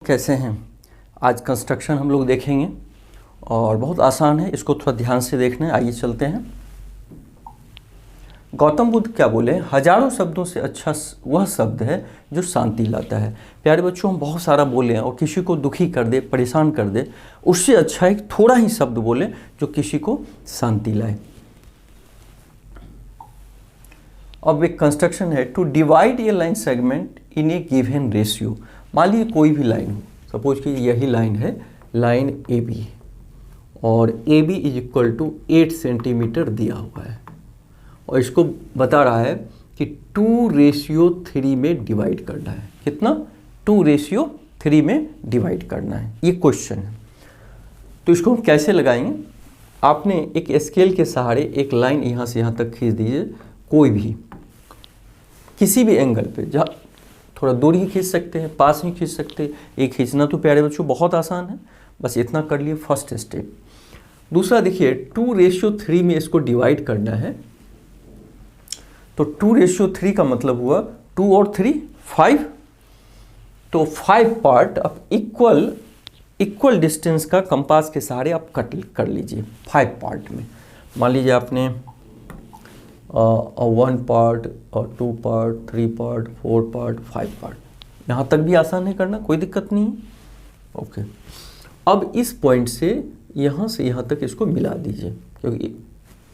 कैसे हैं। आज कंस्ट्रक्शन हम लोग देखेंगे और बहुत आसान है, इसको थोड़ा ध्यान से देखना है। आइए चलते हैं। गौतम बुद्ध क्या बोले, हजारों शब्दों से अच्छा वह शब्द है जो शांति लाता है। प्यारे बच्चों, हम बहुत सारा बोले और किसी को दुखी कर दे, परेशान कर दे, उससे अच्छा एक थोड़ा ही शब्द बोले जो किसी को शांति लाए। अब एक कंस्ट्रक्शन है, to divide a line segment in a given ratio. मान लीजिए कोई भी लाइन हो, सपोज कि यही लाइन है, लाइन ए बी, और A B is equal to 8 centimetre दिया हुआ है और इसको बता रहा है कि 2:3 में डिवाइड करना है। कितना? 2:3 में डिवाइड करना है, ये क्वेश्चन है। तो इसको हम कैसे लगाएंगे? आपने एक स्केल के सहारे एक लाइन यहाँ से यहाँ तक खींच दीजिए, कोई भी किसी भी एंगल पे, जहाँ थोड़ा दूर ही खींच सकते हैं, पास ही खींच सकते हैं। ये खींचना तो प्यारे बच्चों बहुत आसान है, बस इतना कर लिए, फर्स्ट स्टेप। दूसरा देखिए, 2:3 में इसको डिवाइड करना है। तो 2:3 का मतलब हुआ 2 और 3 5, तो 5 पार्ट अब इक्वल डिस्टेंस का कंपास के सहारे आप कट कर लीजिए 5 पार्ट में। मान लीजिए आपने 1 पार्ट और 2 पार्ट, 3 पार्ट, 4 पार्ट, 5 पार्ट, यहाँ तक भी आसान है करना, कोई दिक्कत नहीं है। ओके, अब इस पॉइंट से यहाँ तक इसको मिला दीजिए, क्योंकि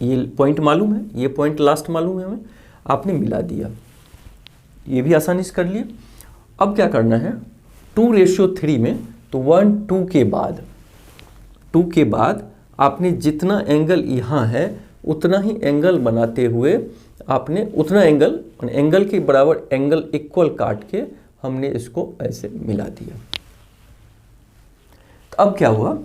ये पॉइंट मालूम है, ये पॉइंट लास्ट मालूम है हमें, आपने मिला दिया, ये भी आसानी से कर लिए। अब क्या करना है, 2:3 में तो 1 2 के बाद आपने जितना एंगल यहाँ है उतना ही एंगल बनाते हुए आपने उतना एंगल के बराबर एंगल इक्वल काट के हमने इसको ऐसे मिला दिया। तो अब क्या हुआ,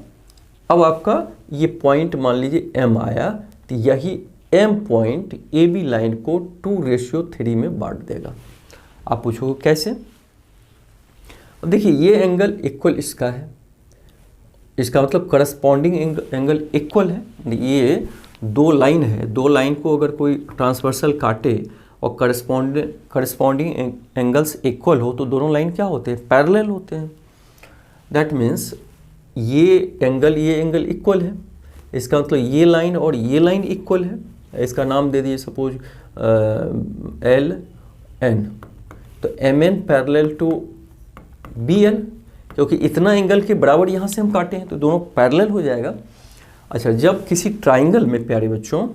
अब आपका ये पॉइंट मान लीजिए M आया, तो यही M पॉइंट AB लाइन को 2:3 में बांट देगा। आप पूछोगे कैसे? अब देखिए, ये एंगल इक्वल इसका है, इसका मतलब करस्पॉन्डिंग एंगल इक्वल है। ये दो लाइन है, दो लाइन को अगर कोई ट्रांसवर्सल काटे और करस्पॉन्डिंग एंगल्स इक्वल हो तो दोनों लाइन क्या होते हैं? पैरेलल होते हैं। दैट मीन्स ये एंगल इक्वल है, इसका मतलब ये लाइन और ये लाइन इक्वल है। इसका नाम दे दिए सपोज LN, तो MN पैरेलल टू BN, क्योंकि इतना एंगल के बराबर यहाँ से हम काटे हैं तो दोनों पैरेलल हो जाएगा। अच्छा, जब किसी ट्राइंगल में प्यारे बच्चों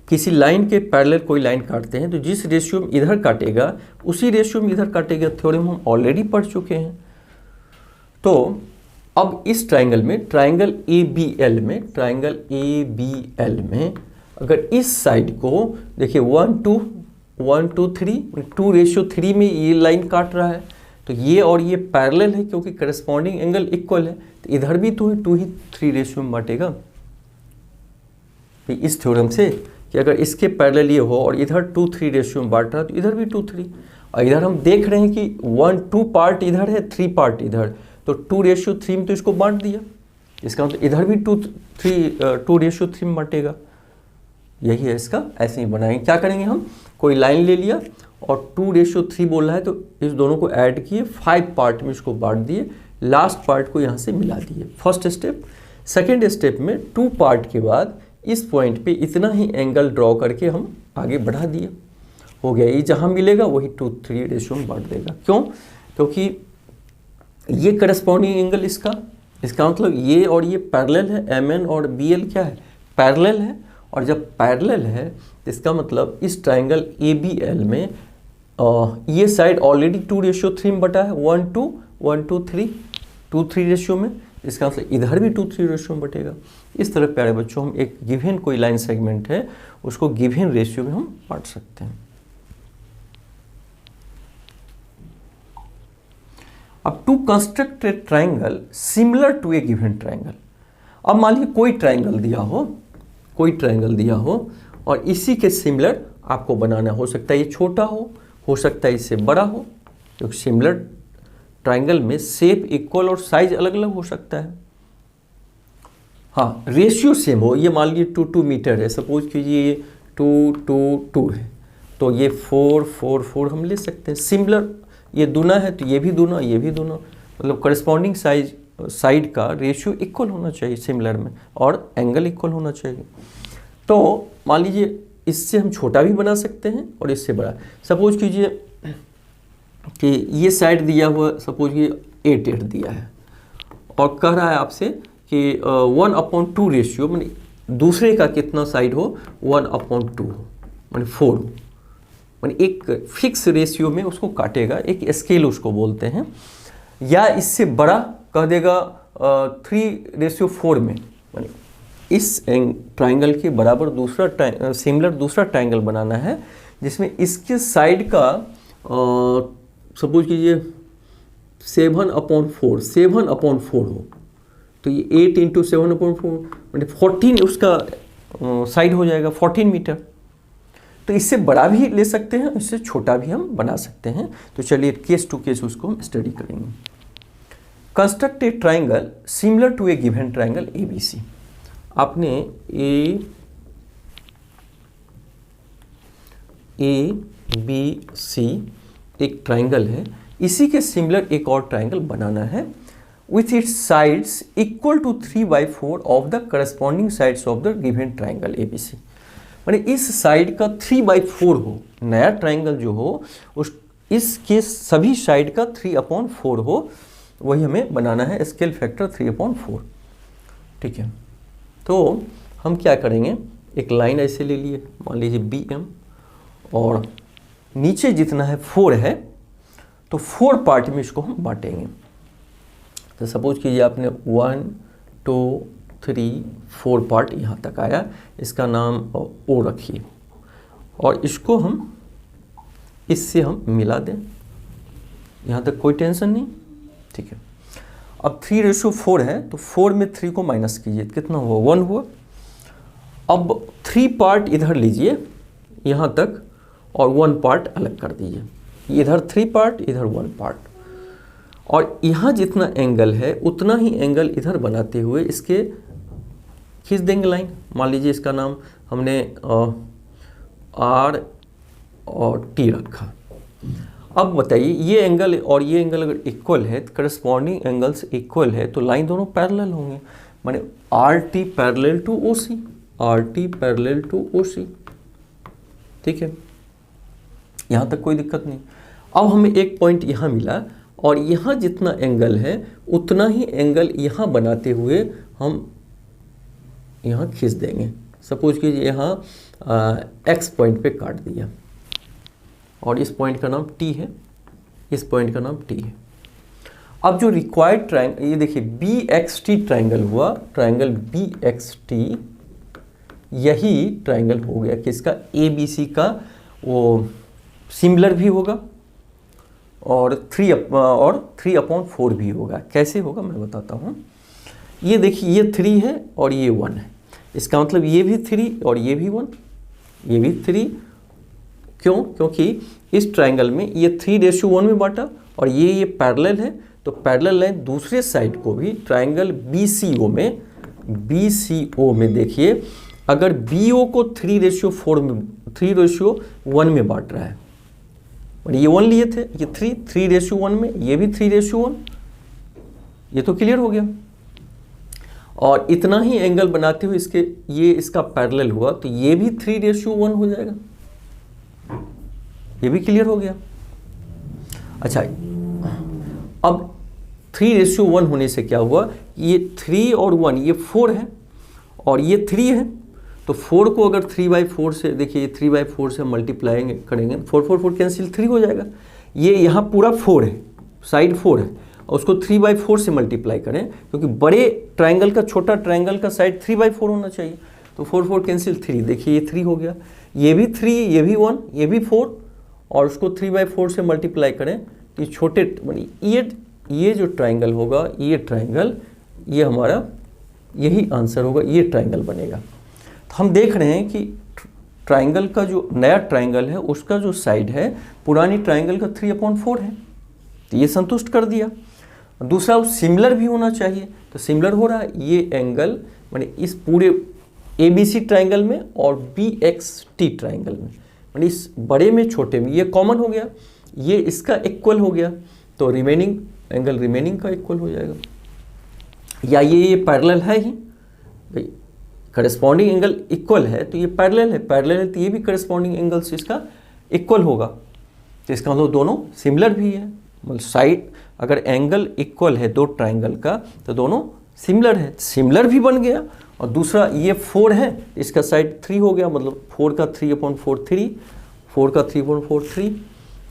किसी लाइन के पैरेलल कोई लाइन काटते हैं तो जिस रेशियो में इधर काटेगा उसी रेशियो में इधर काटेगा, थ्योरम हम ऑलरेडी पढ़ चुके हैं। तो अब इस ट्राइंगल में, ट्राइंगल ABL में अगर इस साइड को देखिए 1 2 3 2:3 में ये लाइन काट रहा है, तो ये और ये पैरेलल है क्योंकि करस्पॉन्डिंग एंगल इक्वल है, तो इधर भी तो 2:3 रेशियो में बांटेगा। इस थ्योरम से कि अगर इसके पैरेलल ये हो और इधर 2:3 रेशियो में बांट रहा है तो इधर भी 2:3, और इधर हम देख रहे हैं कि 2 पार्ट इधर है, 3 पार्ट इधर, तो 2:3 में तो इसको बांट दिया, इसका मतलब इधर भी 2:3 में बांटेगा। यही है इसका, ऐसे ही बनाएंगे। क्या करेंगे हम, कोई लाइन ले लिया और 2:3 बोल रहा है तो इस दोनों को ऐड किए, 5 पार्ट में इसको बांट दिए, लास्ट पार्ट को यहाँ से मिला दिए। First step. सेकेंड स्टेप में 2 पार्ट के बाद इस पॉइंट पे इतना ही एंगल ड्रॉ करके हम आगे बढ़ा दिए, हो गया। ये जहाँ मिलेगा वही 2:3 रेशियो में बांट देगा। क्यों? क्योंकि ये करस्पॉन्डिंग एंगल इसका मतलब ये और ये पैरेलल है, MN और BL क्या है? पैरेलल है, और जब पैरेलल है तो इसका मतलब इस ट्राइंगल ABL में ये साइड ऑलरेडी 2:3 में बटा है, 1 2 3 रेशियो में, इसका मतलब इधर भी 2:3 रेशियो में बटेगा। इस तरह प्यारे बच्चों हम एक गिवन कोई लाइन सेगमेंट है उसको गिवन रेशियो में हम बांट सकते हैं। अब to construct a triangle similar to a given triangle. अब मान लीजिए कोई ट्राइंगल दिया हो और इसी के सिमिलर आपको बनाना, हो सकता है ये छोटा हो सकता है इससे बड़ा हो, क्योंकि सिमिलर ट्राइंगल में शेप इक्वल और साइज अलग अलग हो सकता है। हाँ, रेशियो सेम हो, ये मान लीजिए 2 मीटर है, सपोज कीजिए ये 2 2 2 है, तो ये 4 4 4 हम ले सकते हैं। सिमिलर ये दूना है तो ये भी दूना, ये भी दूना, मतलब करस्पॉन्डिंग साइड का रेशियो इक्वल होना चाहिए सिमिलर में, और एंगल इक्वल होना चाहिए। तो मान लीजिए इससे हम छोटा भी बना सकते हैं और इससे बड़ा। सपोज कीजिए कि ये साइड दिया हुआ, सपोज कि 8 दिया है और कह रहा है आपसे कि 1/2 रेशियो, मैंने दूसरे का कितना साइड हो 1/2 हो, मैंने 4 हो, मैंने एक फिक्स रेशियो में उसको काटेगा, एक स्केल उसको बोलते हैं। या इससे बड़ा कह देगा 3:4 में, मैंने इस ट्राइंगल के बराबर दूसरा सिमिलर दूसरा ट्राइंगल बनाना है जिसमें इसके साइड का सपोज कीजिए 7/4 हो, तो ये 8 × 7/4 मतलब 14 उसका साइड हो जाएगा 14 मीटर। तो इससे बड़ा भी ले सकते हैं, इससे छोटा भी हम बना सकते हैं। तो चलिए केस टू केस उसको हम स्टडी करेंगे। Construct a triangle similar to a given triangle ABC। आपने ABC एक ट्राइंगल है, इसी के सिमिलर एक और ट्राइंगल बनाना है with its sides equal to 3/4 of the corresponding sides of the given triangle ABC। माने इस साइड का 3/4 हो, नया ट्राइंगल जो हो उस इसके सभी साइड का 3/4 हो, वही हमें बनाना है, स्केल फैक्टर 3/4। ठीक है, तो हम क्या करेंगे, एक लाइन ऐसे ले लिए, मान लीजिए BM, और नीचे जितना है 4 है तो 4 पार्ट में इसको हम बांटेंगे। तो सपोज कीजिए आपने 1 2 3 4 पार्ट यहाँ तक आया, इसका नाम O रखिए, और इसको हम इससे हम मिला दें, यहाँ तक कोई टेंशन नहीं। ठीक है, अब 3:4 है तो 4 में 3 को माइनस कीजिए, कितना हुआ 1 हुआ। अब 3 पार्ट इधर लीजिए यहाँ तक और 1 पार्ट अलग कर दीजिए, इधर 3 पार्ट इधर 1 पार्ट, और यहाँ जितना एंगल है उतना ही एंगल इधर बनाते हुए इसके खींच देंगे लाइन। मान लीजिए इसका नाम हमने R और T रखा। अब बताइए ये एंगल और ये एंगल अगर इक्वल है, करस्पॉन्डिंग एंगल्स इक्वल है, तो लाइन दोनों पैरेलल होंगे, माने RT parallel to OC, RT parallel to OC। ठीक है, यहाँ तक कोई दिक्कत नहीं। अब हमें एक पॉइंट यहाँ मिला और यहाँ जितना एंगल है उतना ही एंगल यहाँ बनाते हुए हम यहाँ खींच देंगे। सपोज कीजिए यहाँ X पॉइंट पे काट दिया और इस पॉइंट का नाम T है, इस पॉइंट का नाम T है। अब जो रिक्वायर्ड ट्राइंगल, ये देखिए BXT ट्राइंगल हुआ, ट्राइंगल BXT यही ट्राइंगल हो गया कि इसका ABC का वो सिमिलर भी होगा और 3/4 भी होगा। कैसे होगा मैं बताता हूँ। ये देखिए ये 3 है और ये 1 है, इसका मतलब ये भी 3 और ये भी 1, ये भी 3। क्यों? क्योंकि इस ट्राइंगल में ये 3:1 में बांटा और ये पैरेलल है, तो पैरेलल लाइन दूसरे साइड को भी ट्राइंगल BCO में देखिए, अगर BO को 3:1 में बांट रहा है, और ये 1 लिए थे, ये 3:1 में, ये भी 3:1, ये तो क्लियर हो गया। और इतना ही एंगल बनाते हुए इसके ये इसका पैरेलल हुआ तो ये भी 3:1 हो जाएगा, ये भी क्लियर हो गया। अच्छा, अब 3:1 होने से क्या हुआ, ये 3 और 1 ये 4 है और ये 3 है, तो 4 को अगर 3/4 से, देखिए ये 3/4 से मल्टीप्लाई करेंगे, 4 कैंसिल 3 हो जाएगा। ये यहाँ पूरा 4 है, साइड 4 है, और उसको 3/4 से मल्टीप्लाई करें, क्योंकि बड़े ट्राइंगल का छोटा ट्राइंगल का साइड 3/4 होना चाहिए। तो 4 कैंसिल 3, देखिए ये 3 हो गया, ये भी 3, ये भी 1, ये भी 4, और उसको 3/4 से मल्टीप्लाई करें तो ये छोटे, ये जो ट्राइंगल होगा, ये ट्राइंगल, ये हमारा यही आंसर होगा, ये ट्राइंगल बनेगा। तो हम देख रहे हैं कि ट्राइंगल का जो नया ट्राइंगल है उसका जो साइड है पुरानी ट्राइंगल का 3/4 है, तो ये संतुष्ट कर दिया। दूसरा सिमिलर भी होना चाहिए, तो सिमिलर हो रहा है, ये एंगल माने इस पूरे ABC ट्राइंगल में और BXT ट्राइंगल में, माने इस बड़े में छोटे में, ये कॉमन हो गया, ये इसका इक्वल हो गया, तो रिमेनिंग एंगल रिमेनिंग का इक्वल हो जाएगा। या ये पैरेलल है ही भाई, करस्पॉन्डिंग एंगल इक्वल है तो ये पैरेलल है तो ये भी करस्पॉन्डिंग एंगल से इसका इक्वल होगा। तो इसका मतलब दोनों सिमिलर भी है, मतलब साइड अगर एंगल इक्वल है दो ट्राइंगल का तो दोनों सिमिलर है, सिमिलर भी बन गया। और दूसरा ये 4 है, इसका साइड 3 हो गया, मतलब 4 का 3/4 3, 4 का 3/4 3,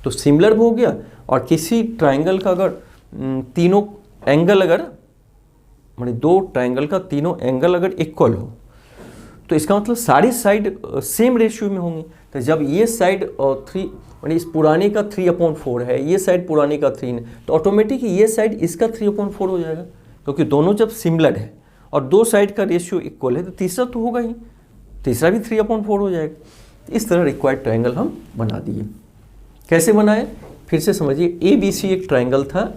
तो सिमिलर भी हो गया। और किसी ट्राइंगल का अगर तीनों एंगल अगर मतलब दो ट्राइंगल का तीनों एंगल अगर इक्वल हो तो इसका मतलब सारी साइड सेम रेशियो में होंगी। तो जब ये साइड 3 यानी इस पुराने का 3/4 है, ये साइड पुराने का 3 है, तो ऑटोमेटिक ये साइड इसका 3/4 हो जाएगा, क्योंकि दोनों जब सिमिलर है और दो साइड का रेशियो इक्वल है तो तीसरा तो होगा ही, तीसरा भी 3/4 हो जाएगा। इस तरह रिक्वायर्ड ट्राइंगल हम बना दिए। कैसे बनाए फिर से समझिए, ABC एक ट्राइंगल था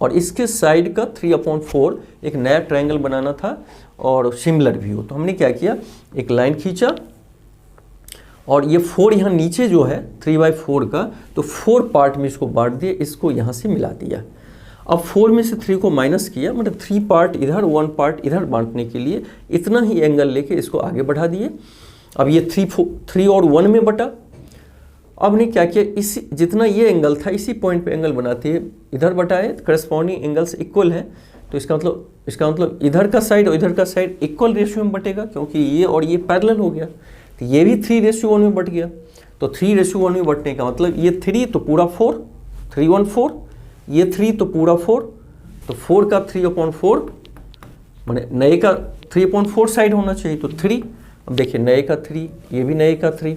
और इसके साइड का 3/4 एक नया ट्राइंगल बनाना था और सिमिलर भी हो। तो हमने क्या किया, एक लाइन खींचा और ये 4 यहाँ नीचे जो है 3/4 का, तो 4 पार्ट में इसको बांट दिया, इसको यहाँ से मिला दिया। अब 4 में से 3 को माइनस किया, मतलब 3 पार्ट इधर 1 पार्ट इधर बांटने के लिए इतना ही एंगल लेके इसको आगे बढ़ा दिए। अब ये 3 और 1 में बटा। अब ने क्या किया, इसी जितना ये एंगल था इसी पॉइंट पे एंगल बनाते हैं, इधर बटाए, करस्पॉन्डिंग एंगल्स इक्वल है, तो इसका मतलब इधर का साइड और इधर का साइड इक्वल रेशियो में बटेगा, क्योंकि ये और ये पैरेलल हो गया। तो ये भी 3:1 में बट गया। तो 3:1 में बटने का मतलब ये 3 तो पूरा 4, 3/4, ये 3 तो पूरा 4, तो 4 का 3/4 मैंने नए का 3/4 साइड होना चाहिए, तो 3। अब देखिए नए का 3, ये भी नए का 3,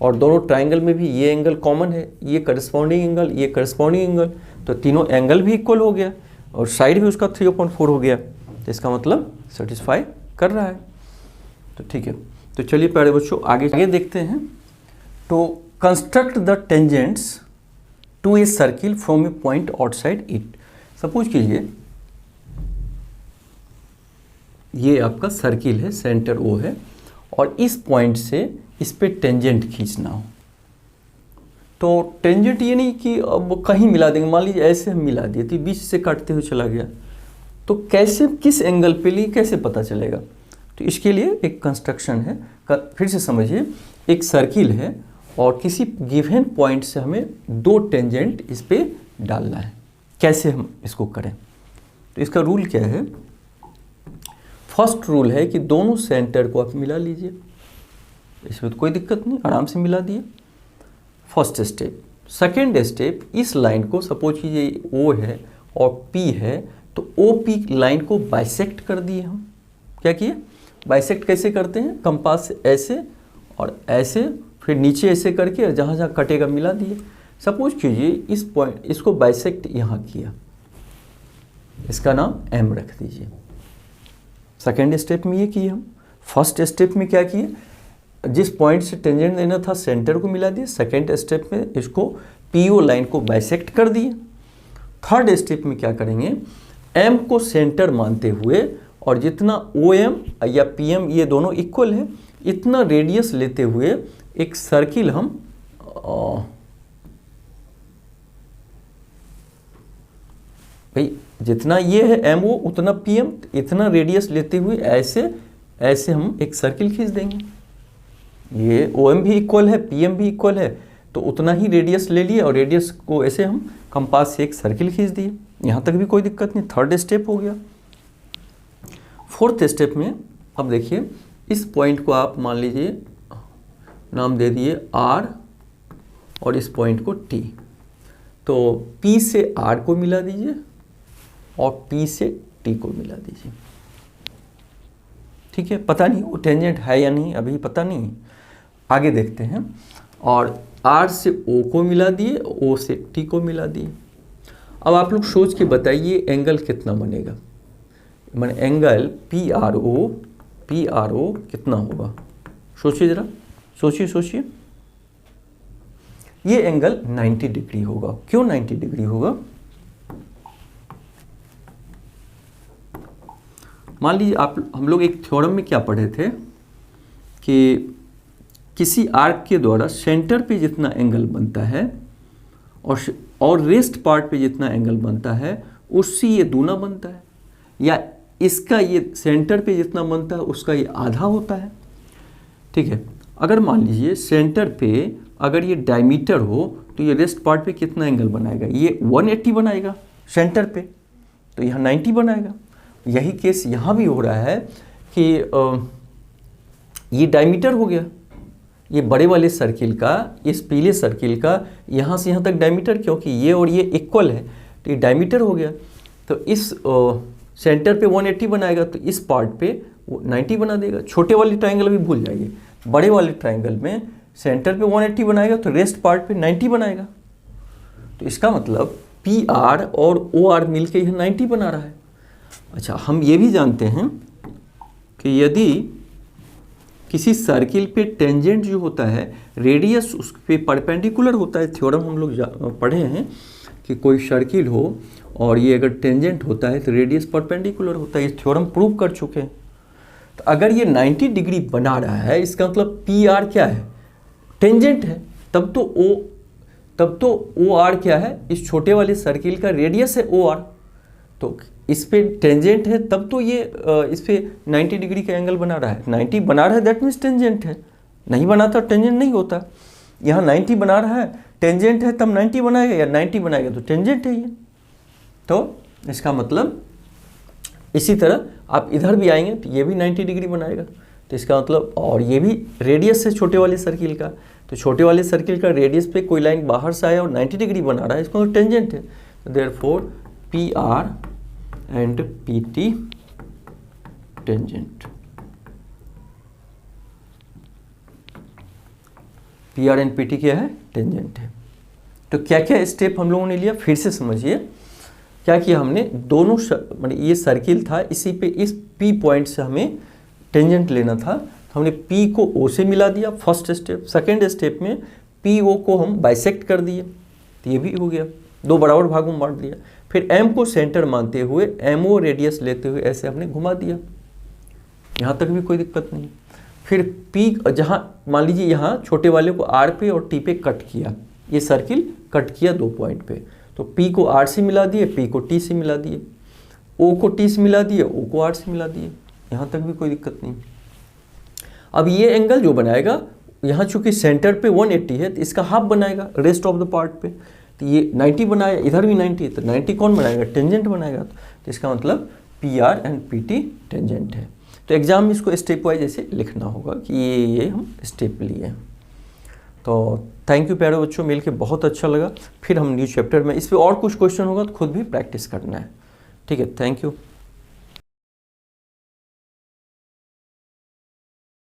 और दोनों ट्राइंगल में भी ये एंगल कॉमन है, ये करस्पॉन्डिंग एंगल, ये करस्पॉन्डिंग एंगल, तो तीनों एंगल भी इक्वल हो गया और साइड भी उसका 3/4 हो गया। तो इसका मतलब सेटिस्फाई कर रहा है। तो ठीक है, तो चलिए प्यारे बच्चों आगे देखते हैं। तो construct the tangents to a circle from a point outside it. Suppose कीजिए ये आपका सर्किल है, सेंटर O है, और इस पॉइंट से इस पे टेंजेंट खींचना हो। तो टेंजेंट ये नहीं कि अब कहीं मिला देंगे, मान लीजिए ऐसे हम मिला दिए तो बीच से काटते हुए चला गया, तो कैसे किस एंगल पे लिए कैसे पता चलेगा। तो इसके लिए एक कंस्ट्रक्शन है, फिर से समझिए, एक सर्किल है और किसी गिवन पॉइंट से हमें 2 टेंजेंट इस पे डालना है। कैसे हम इसको करें, तो इसका रूल क्या है। फर्स्ट रूल है कि दोनों सेंटर को आप मिला लीजिए, इसमें तो कोई दिक्कत नहीं, आराम से मिला दिए, फर्स्ट स्टेप। सेकेंड स्टेप, इस लाइन को सपोज कीजिए O है और P है, तो OP लाइन को बाइसेक्ट कर दिए हम। क्या किए, बाइसेक्ट कैसे करते हैं, कंपास से ऐसे और ऐसे, फिर नीचे ऐसे करके जहाँ जहाँ कटेगा मिला दिए। सपोज कीजिए इस पॉइंट इसको बाइसेक्ट यहाँ किया, इसका नाम M रख दीजिए। सेकेंड स्टेप में ये किए हम। फर्स्ट स्टेप में क्या किए, जिस पॉइंट से टेंजेंट देना था सेंटर को मिला दिए। सेकेंड स्टेप में इसको PO लाइन को बाइसेक्ट कर दिए। थर्ड स्टेप में क्या करेंगे, M को सेंटर मानते हुए और जितना OM या PM ये दोनों इक्वल है, इतना रेडियस लेते हुए एक सर्किल हम भाई जितना ये है MO उतना PM, इतना रेडियस लेते हुए ऐसे ऐसे हम एक सर्किल खींच देंगे। ये OM भी इक्वल है, PM भी इक्वल है, तो उतना ही रेडियस ले लिए और रेडियस को ऐसे हम कंपास से एक सर्किल खींच दिए। यहाँ तक भी कोई दिक्कत नहीं, थर्ड स्टेप हो गया। फोर्थ स्टेप में अब देखिए, इस पॉइंट को आप मान लीजिए नाम दे दिए R और इस पॉइंट को T। तो P से R को मिला दीजिए और P से T को मिला दीजिए। ठीक है, पता नहीं वो टेंजेंट है या नहीं, अभी पता नहीं, आगे देखते हैं। और R से O को मिला दिए, O से T को मिला दिए। अब आप लोग सोच के बताइए एंगल कितना बनेगा, माने एंगल PRO कितना होगा। सोचिए जरा, सोचिए। ये एंगल 90 डिग्री होगा। क्यों 90 डिग्री होगा, मान लीजिए हम लोग एक थ्योरम में क्या पढ़े थे कि किसी आर्क के द्वारा सेंटर पे जितना एंगल बनता है और रेस्ट पार्ट पे जितना एंगल बनता है उससे ये दूना बनता है, या इसका ये सेंटर पे जितना बनता है उसका ये आधा होता है। ठीक है, अगर मान लीजिए सेंटर पे अगर ये डायमीटर हो तो ये रेस्ट पार्ट पे कितना एंगल बनाएगा, ये 180 बनाएगा सेंटर पे, तो यहाँ 90 बनाएगा। यही केस यहाँ भी हो रहा है कि ये डायमीटर हो गया, ये बड़े वाले सर्किल का, इस पीले सर्किल का यहाँ से यहाँ तक डायमीटर, क्योंकि ये और ये इक्वल है तो ये डायमीटर हो गया। तो इस सेंटर पे 180 बनाएगा तो इस पार्ट पे वो 90 बना देगा। छोटे वाले ट्रायंगल भी भूल जाइए, बड़े वाले ट्रायंगल में सेंटर पे 180 बनाएगा तो रेस्ट पार्ट पे 90 बनाएगा। तो इसका मतलब पी आर और ओ आर मिल के यह 90 बना रहा है। अच्छा, हम ये भी जानते हैं कि यदि किसी सर्किल पे टेंजेंट जो होता है रेडियस उस पे परपेंडिकुलर होता है, थ्योरम हम लोग पढ़े हैं कि कोई सर्किल हो और ये अगर टेंजेंट होता है तो रेडियस परपेंडिकुलर होता है, ये थ्योरम प्रूव कर चुके हैं। तो अगर ये 90 डिग्री बना रहा है इसका मतलब पी आर क्या है, टेंजेंट है, तब तो ओ आर क्या है, इस छोटे वाले सर्किल का रेडियस है ओ आर, तो इस पे टेंजेंट है तब तो ये इस पे 90 डिग्री का एंगल बना रहा है। 90 बना रहा है दैट मीन्स टेंजेंट है, नहीं बनाता टेंजेंट नहीं होता। यहाँ 90 बना रहा है, टेंजेंट है तब 90 बनाएगा, या 90 बनाएगा तो टेंजेंट है ये। तो इसका मतलब इसी तरह आप इधर भी आएंगे तो ये भी 90 डिग्री बनाएगा, तो इसका मतलब, और ये भी रेडियस है छोटे वाले सर्किल का, तो छोटे वाले सर्किल का रेडियस पे कोई लाइन बाहर से आया और 90 डिग्री बना रहा है, इसका मतलब टेंजेंट है। तो therefore P R and P T tangent, P R and P T क्या है, टेंजेंट है। तो क्या क्या स्टेप हम लोगों ने लिया, फिर से समझिए। क्या किया हमने, दोनों मतलब ये सर्किल था, इसी पे इस पी पॉइंट से हमें टेंजेंट लेना था, तो हमने पी को ओ से मिला दिया फर्स्ट स्टेप। सेकेंड स्टेप में पी ओ को हम बाइसेक्ट कर दिए, तो ये भी हो गया, दो बराबर भागों में बांट दिया। फिर एम को सेंटर मानते हुए एम ओ रेडियस लेते हुए ऐसे हमने घुमा दिया, यहाँ तक भी कोई दिक्कत नहीं। फिर पी जहाँ मान लीजिए यहाँ छोटे वाले को आर पे और टी पे कट किया, ये सर्किल कट किया 2 पॉइंट पे, तो पी को आर से मिला दिए, पी को टी से मिला दिए, ओ को टी से मिला दिए, ओ को आर से मिला दिए, यहाँ तक भी कोई दिक्कत नहीं। अब ये एंगल जो बनाएगा, यहाँ चूंकि सेंटर पे 180 है तो इसका हाफ बनाएगा रेस्ट ऑफ द पार्ट पे, तो ये 90 बनाया, इधर भी 90 है, तो 90 कौन बनाएगा, टेंजेंट बनाएगा। तो इसका मतलब P R and P T tangent है। तो एग्जाम में इसको स्टेप वाइज ऐसे लिखना होगा कि ये हम स्टेप लिए हैं। तो थैंक यू प्यारे बच्चों, मिल के बहुत अच्छा लगा। फिर हम न्यू चैप्टर में इस पर और कुछ क्वेश्चन होगा तो खुद भी प्रैक्टिस करना है। ठीक है, थैंक यू।